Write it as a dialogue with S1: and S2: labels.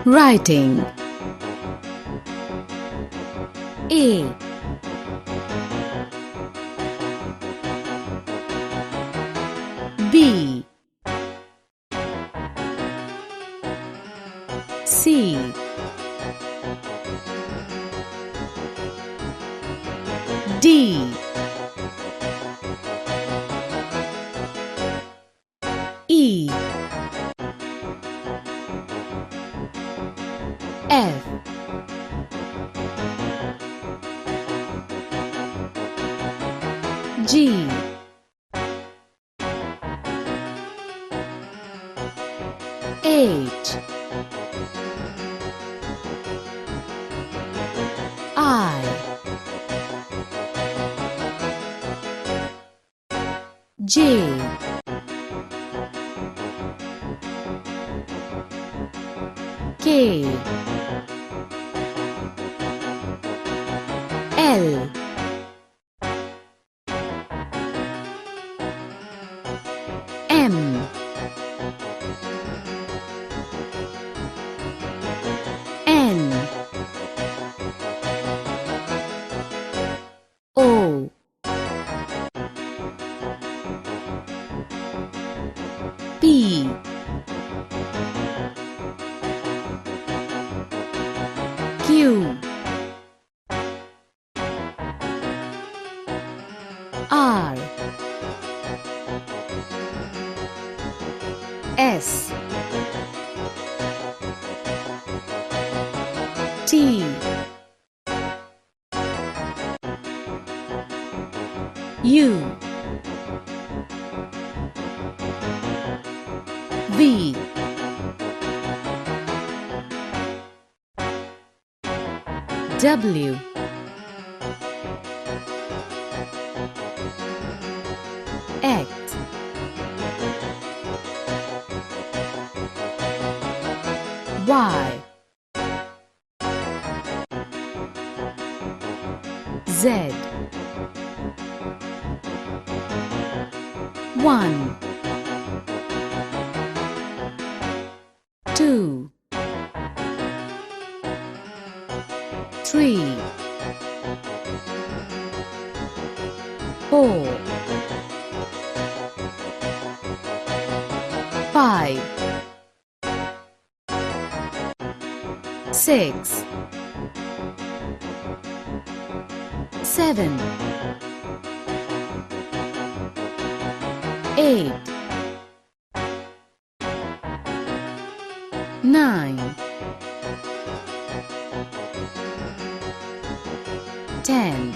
S1: Writing. A, B, C, D, E, F, G, H, I, J, K, L, M, N, O, P, Q, R, S, T, U, V, W, X, Y, Z, 1, 2, 3, 4, 5, 6, 7, 8, 9, 10,